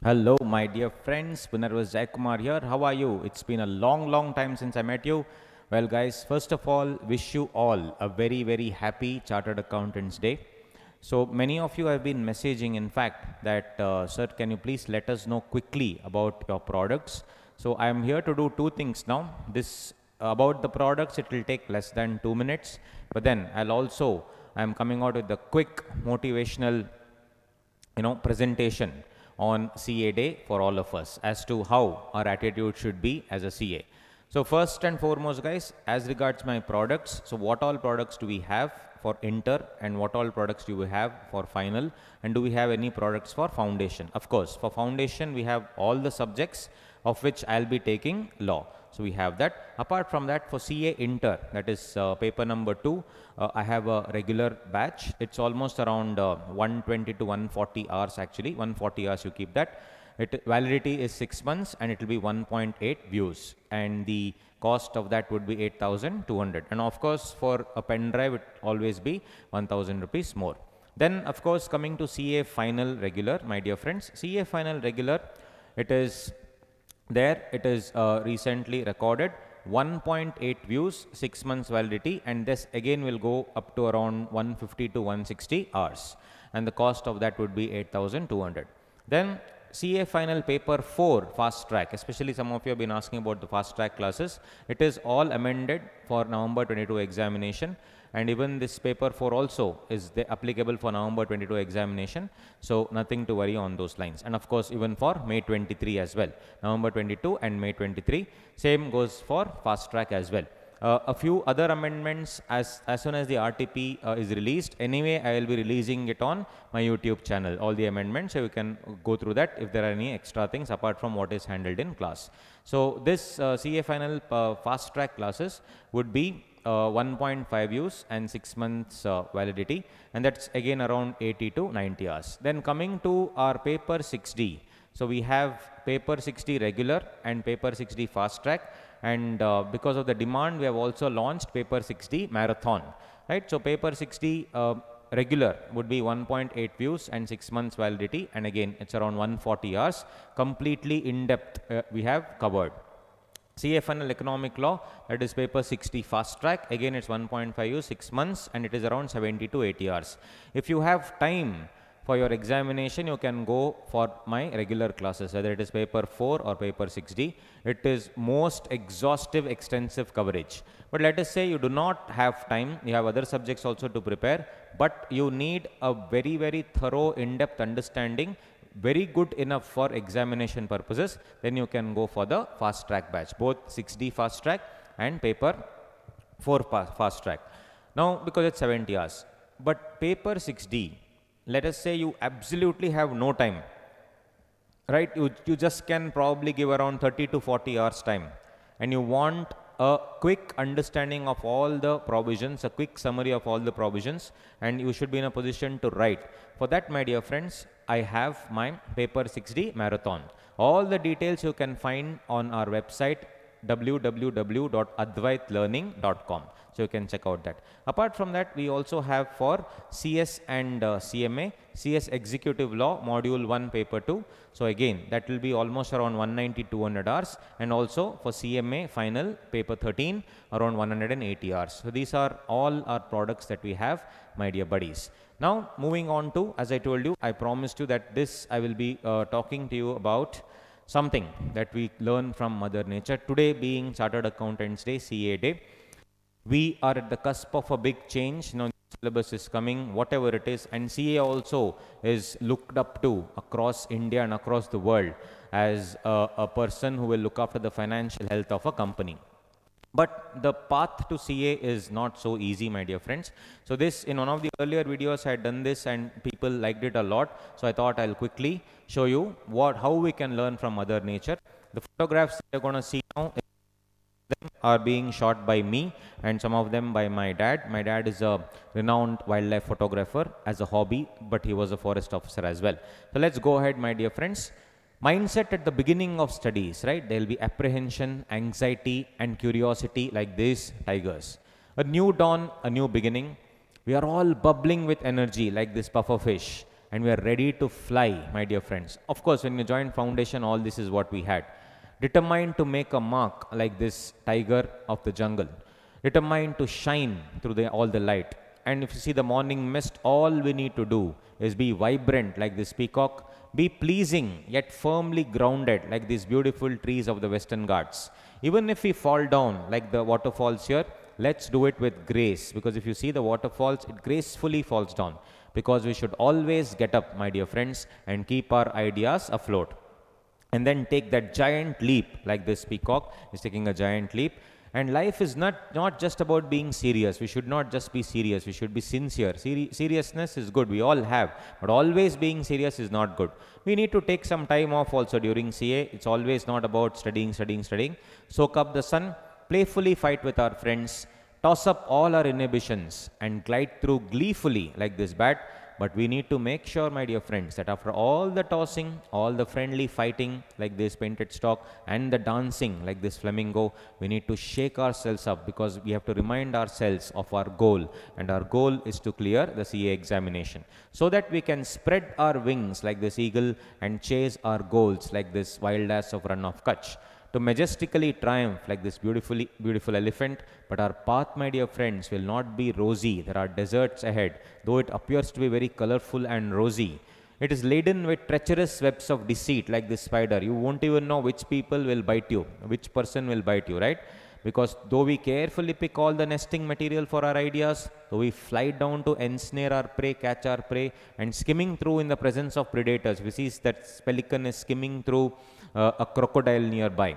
Hello, my dear friends. Punarvas Jayakumar here. How are you? It's been a long time since I met you. Well, guys, first of all, wish you all a very happy Chartered Accountants Day. So many of you have been messaging, in fact, that, sir, can you please let us know quickly about your products? So I am here to do two things now. This about the products, it will take less than 2 minutes. But then I am coming out with a quick motivational presentation on CA day for all of us as to how our attitude should be as a CA. So first and foremost, guys, as regards my products, so what all products do we have for inter and what all products do we have for final, and do we have any products for foundation? Of course, for foundation we have all the subjects, of which I'll be taking law. So we have that. Apart from that, for CA Inter, that is paper number 2, I have a regular batch. It's almost around 120 to 140 hours actually. 140 hours you keep that. Validity is 6 months and it will be 1.8 views. And the cost of that would be 8,200. And of course, for a pen drive, it always be 1,000 rupees more. Then, of course, coming to CA Final Regular, my dear friends, CA Final Regular, it is recently recorded 1.8 views, 6 months validity, and this again will go up to around 150 to 160 hours, and the cost of that would be 8,200. Then CA Final Paper 4 Fast Track, especially some of you have been asking about the Fast Track classes. It is all amended for November 22 examination, and even this paper 4 also is applicable for November 22 examination, so nothing to worry on those lines. And of course, even for May 23 as well, November 22 and May 23, same goes for Fast Track as well. A few other amendments as soon as the RTP is released. Anyway, I will be releasing it on my YouTube channel, all the amendments, so you can go through that if there are any extra things apart from what is handled in class. So this CA Final Fast Track classes would be 1.5 views and 6 months validity, and that's again around 80 to 90 hours. Then coming to our paper 6D. So we have paper 6D regular and paper 6D fast track, and because of the demand we have also launched paper 6D marathon, right? So paper 6D regular would be 1.8 views and 6 months validity, and again it's around 140 hours, completely in depth we have covered. CA Final Economic Law, that is paper 60 fast track, again it's 1.5 views, 6 months, and it is around 70 to 80 hours. If you have time for your examination, you can go for my regular classes, whether it is paper 4 or paper 6D. It is most exhaustive, extensive coverage. But let us say you do not have time, you have other subjects also to prepare, but you need a very thorough, in-depth understanding, very good enough for examination purposes, then you can go for the fast track batch, both 6D fast track and paper 4 fast track. Now, because it's 70 hours, but paper 6D, let us say you absolutely have no time, right? You just can probably give around 30 to 40 hours time, and you want a quick understanding of all the provisions, a quick summary of all the provisions, and you should be in a position to write. For that, my dear friends, I have my paper 6D marathon. All the details you can find on our website www.advaitlearning.com. So you can check out that. Apart from that, we also have for CS and CMA, CS Executive Law Module 1 Paper 2. So again, that will be almost around 190-200 hours, and also for CMA Final Paper 13 around 180 hours. So these are all our products that we have, my dear buddies. Now moving on to, as I told you, I promised you that this I will be talking to you about something that we learn from Mother Nature. Today being Chartered Accountants Day, CA Day, we are at the cusp of a big change. You know, syllabus is coming, whatever it is, and CA also is looked up to across India and across the world as a person who will look after the financial health of a company. But the path to CA is not so easy, my dear friends. So this, in one of the earlier videos, I had done this and people liked it a lot. So I thought I'll quickly show you how we can learn from Mother Nature. The photographs you're going to see now are being shot by me, and some of them by my dad. My dad is a renowned wildlife photographer as a hobby, but he was a forest officer as well. So let's go ahead, my dear friends. Mindset at the beginning of studies, right? There will be apprehension, anxiety, and curiosity like these tigers. A new dawn, a new beginning. We are all bubbling with energy like this puffer fish. and we are ready to fly, my dear friends. Of course, when you joined foundation, all this is what we had. Determined to make a mark like this tiger of the jungle. Determined to shine through all the light. And if you see the morning mist, all we need to do is be vibrant like this peacock, be pleasing yet firmly grounded like these beautiful trees of the Western Ghats. Even if we fall down like the waterfalls here, let's do it with grace, because if you see the waterfalls, it gracefully falls down, because we should always get up, my dear friends, and keep our ideas afloat. And then take that giant leap like this peacock is taking a giant leap. And life is not just about being serious. We should not just be serious. We should be sincere. Seriousness is good. We all have. But always being serious is not good. We need to take some time off also during CA. It's always not about studying. Soak up the sun. Playfully fight with our friends. Toss up all our inhibitions and glide through gleefully like this bat. But we need to make sure, my dear friends, that after all the tossing, all the friendly fighting like this painted stock, and the dancing like this flamingo, we need to shake ourselves up, because we have to remind ourselves of our goal. And our goal is to clear the CA examination, so that we can spread our wings like this eagle and chase our goals like this wild ass of Run of Kutch. To majestically triumph like this beautiful elephant. But our path, my dear friends, will not be rosy. There are deserts ahead, though it appears to be very colorful and rosy. It is laden with treacherous webs of deceit like this spider. You won't even know which people will bite you, which person will bite you, right? Because though we carefully pick all the nesting material for our ideas, though we fly down to ensnare our prey, catch our prey, and skimming through in the presence of predators, we see that pelican is skimming through a crocodile nearby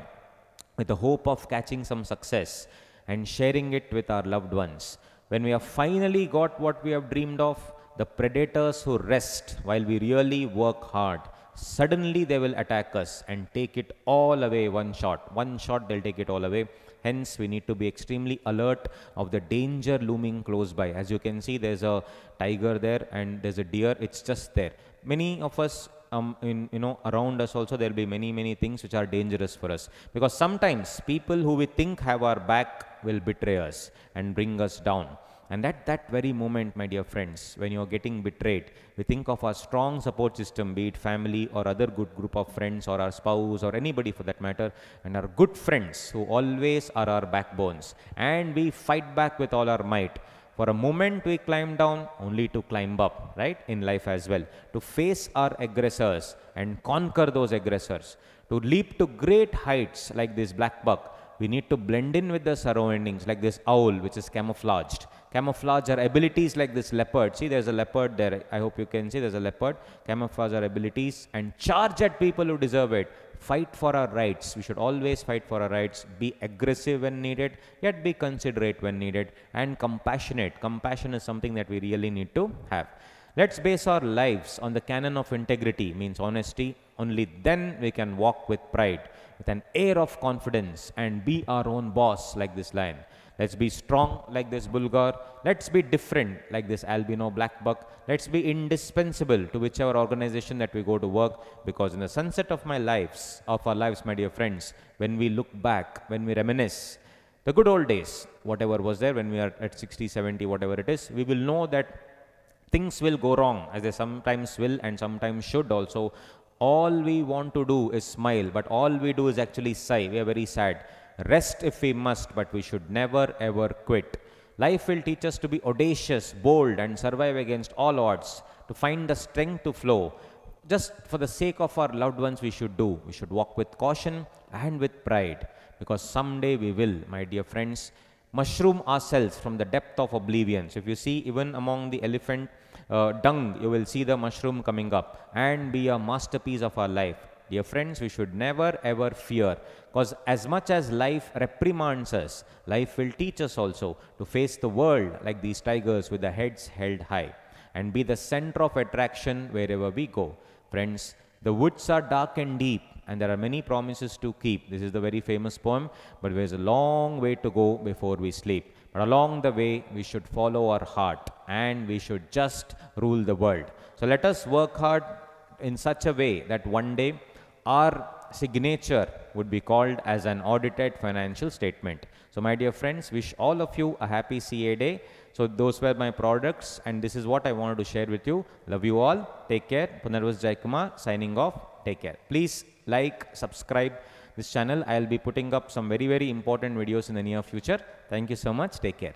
with the hope of catching some success and sharing it with our loved ones. When we have finally got what we have dreamed of, the predators who rest while we really work hard, suddenly they will attack us and take it all away. One shot they'll take it all away. Hence, we need to be extremely alert of the danger looming close by. As you can see, there's a tiger there and there's a deer. It's just there. Many of us, around us also, there'll be many things which are dangerous for us. Because sometimes people who we think have our back will betray us and bring us down. And at that very moment, my dear friends, when you are getting betrayed, we think of our strong support system, be it family or other good group of friends or our spouse or anybody for that matter, and our good friends who always are our backbones. And we fight back with all our might. For a moment we climb down, only to climb up, right? In life as well. To face our aggressors and conquer those aggressors. To leap to great heights like this black buck. We need to blend in with the surroundings like this owl, which is camouflaged. Camouflage our abilities like this leopard. See, there's a leopard there. I hope you can see there's a leopard. Camouflage our abilities and charge at people who deserve it. Fight for our rights. We should always fight for our rights. Be aggressive when needed, yet be considerate when needed, and compassionate. Compassion is something that we really need to have. Let's base our lives on the canon of integrity, means honesty. Only then we can walk with pride, with an air of confidence, and be our own boss like this lion. Let's be strong like this bulgar. Let's be different like this albino black buck. Let's be indispensable to whichever organization that we go to work, because in the sunset of our lives, my dear friends, when we look back, when we reminisce the good old days, whatever was there when we are at 60, 70, whatever it is, we will know that things will go wrong, as they sometimes will and sometimes should also. All we want to do is smile, but all we do is actually sigh. We are very sad. Rest if we must, but we should never ever quit. Life will teach us to be audacious, bold, and survive against all odds, to find the strength to flow. Just for the sake of our loved ones, we should walk with caution and with pride, because someday we will, my dear friends, mushroom ourselves from the depth of oblivion. So if you see, even among the elephant dung, you will see the mushroom coming up and be a masterpiece of our life. Dear friends, we should never ever fear, because as much as life reprimands us, life will teach us also to face the world like these tigers with the heads held high, and be the center of attraction wherever we go. Friends, the woods are dark and deep, and there are many promises to keep. This is the very famous poem, but there is a long way to go before we sleep. But along the way, we should follow our heart, and we should just rule the world. So let us work hard in such a way that one day our signature would be called as an audited financial statement. So my dear friends, wish all of you a happy CA day. So those were my products, and this is what I wanted to share with you. Love you all. Take care. Punarvas Jayakumar signing off. Take care. Please like, subscribe this channel. I'll be putting up some very important videos in the near future. Thank you so much. Take care.